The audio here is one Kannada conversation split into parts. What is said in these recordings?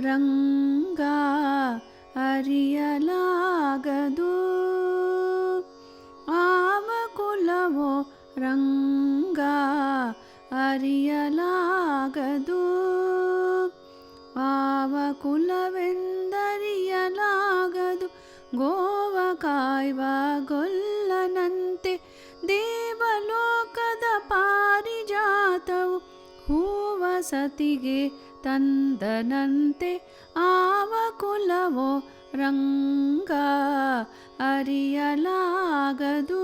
ರಂಗ ಅರಿಯಲಾಗದು. ಆವ ಕುಲವೋ ರಂಗ ಅರಿಯಲಾಗದು. ಆವ ಕುಲವೆಂದರಿಯಲಾಗದು. ಗೋವ ಕಾಯ್ವ ಗೊಲ್ಲನಂತೆ ದೇವಲೋಕದ ಪಾರಿಜಾತವು ಹೂವ ಸತಿಗೆ ತಂದನಂತೆ. ಆವ ಕುಲವೋ ರಂಗ ಅರಿಯಲಾಗದು.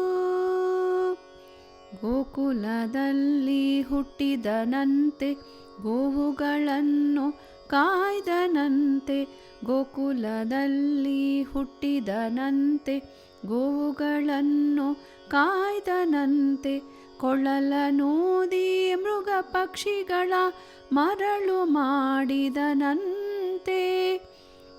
ಗೋಕುಲದಲ್ಲಿ ಹುಟ್ಟಿದನಂತೆ ಗೋವುಗಳನ್ನು ಕಾಯ್ದನಂತೆ. ಗೋಕುಲದಲ್ಲಿ ಹುಟ್ಟಿದನಂತೆ ಗೋವುಗಳನ್ನು ಕಾಯ್ದನಂತೆ. ಕೊಳಲನೂದಿ ಮೃಗ ಪಕ್ಷಿಗಳ ಮರಳು ಮಾಡಿದನಂತೆ.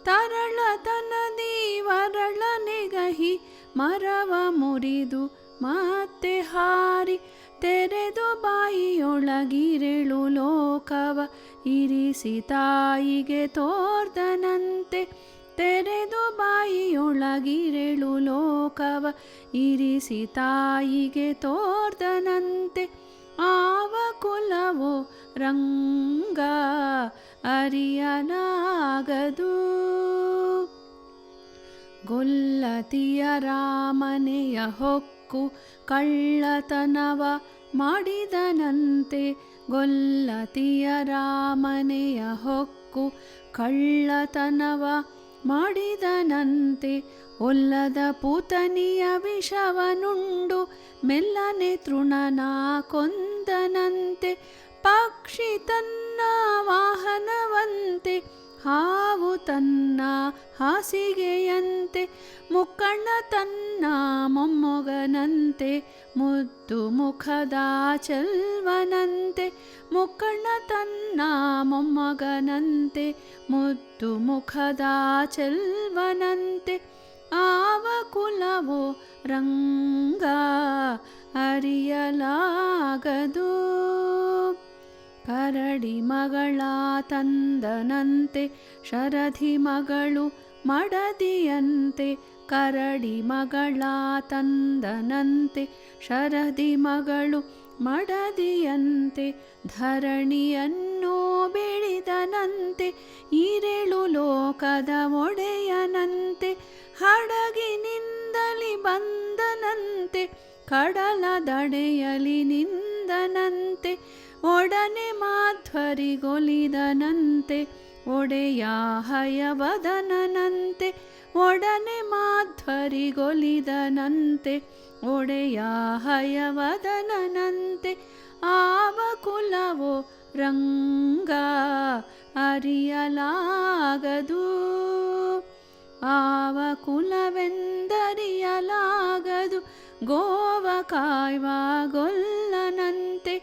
ತರಳತನದಿ ವರಳ ನೆಗಹಿ ಮರವ ಮುರಿದು ಮತ್ತೆ ಹಾರಿ ತೆರೆದು ಬಾಯಿಯೊಳಗಿರೆಳು ಲೋಕವ ಇರಿಸಿ ತಾಯಿಗೆ ತೋರ್ದನಂತೆ. ತೆರೆದು ಬಾಯಿಯೊಳಗಿರೆಳು ಲೋಕವ ಇರಿಸಿ ತಾಯಿಗೆ ತೋರ್ದನಂತೆ. ಆವ ಕುಲವೋ ರಂಗ ಅರಿಯಲಾಗದು. ಗೊಲ್ಲತಿಯ ರಾಮನೆಯ ಹೊಕ್ಕು ಕಳ್ಳತನವ ಮಾಡಿದನಂತೆ. ಗೊಲ್ಲತಿಯ ರಾಮನೆಯ ಹೊಕ್ಕು ಕಳ್ಳತನವ ಮಾಡಿದನಂತೆ. ಒಲ್ಲದ ಪೂತನಿಯ ವಿಷವನುಂಡು ಮೆಲ್ಲನೆ ತೃಣನ ಕೊಂದನಂತೆ. ಪಕ್ಷಿ ತನ್ನ ವಾಹನವಂತೆ ಹಾವು ತನ್ನ ಹಾಸಿಗೆಯಂತೆ. ಮುಕ್ಕಣ್ಣ ತನ್ನ ಮೊಮ್ಮಗನಂತೆ ಮುದ್ದು ಮುಖದ ಚೆಲ್ವನಂತೆ. ಮುಕ್ಕಣ್ಣ ತನ್ನ ಮೊಮ್ಮಗನಂತೆ ಮುದ್ದು ಮುಖದ ಚೆಲ್ವನಂತೆ. ಆವ ಕುಲವೋ ರಂಗ ಅರಿಯಲಾಗದು. ಕರಡಿ ಮಗಳ ತಂದನಂತೆ ಶರಧಿ ಮಗಳು ಮಡದಿಯಂತೆ. ಕರಡಿ ಮಗಳ ತಂದನಂತೆ ಶರಧಿ ಮಗಳು ಮಡದಿಯಂತೆ. ಧರಣಿಯನ್ನು ಬೆಳೆದನಂತೆ ಈರೆಳು ಲೋಕದ ಒಡೆಯನಂತೆ. ಹಡಗಿನಿಂದಲಿ ಬಂದನಂತೆ ಕಡಲ ದಡೆಯಲಿ ನಿಂದನಂತೆ. ಒಡನೆ ಮಾಧ್ವರಿಗೊಲಿದನಂತೆ ಒಡೆಯ ಹಯವದನನಂತೆ. ಒಡನೆ ಮಾಧ್ವರಿಗೊಲಿದನಂತೆ ಒಡೆಯ ಹಯವದನನಂತೆ. ಆವ ಕುಲವೋ ರಂಗ ಅರಿಯಲಾಗದು. ಆವ ಕುಲವೆಂದರಿಯಲಾಗದು. ಗೋವ ಕಾಯ್ವ ಗೊಲ್ಲನಂತೆ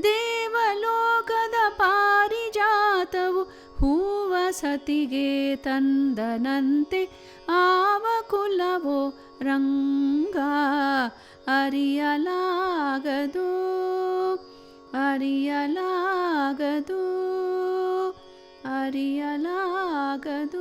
ದೇವಲೋಕದ ಪಾರಿಜಾತವು ಹೂವ ಸತಿಗೆ ತಂದನಂತೆ. ಆವ ಕುಲವೋ ರಂಗ ಅರಿಯಲಾಗದು. ಅರಿಯಲಾಗದು. ಅರಿಯಲಾಗದು.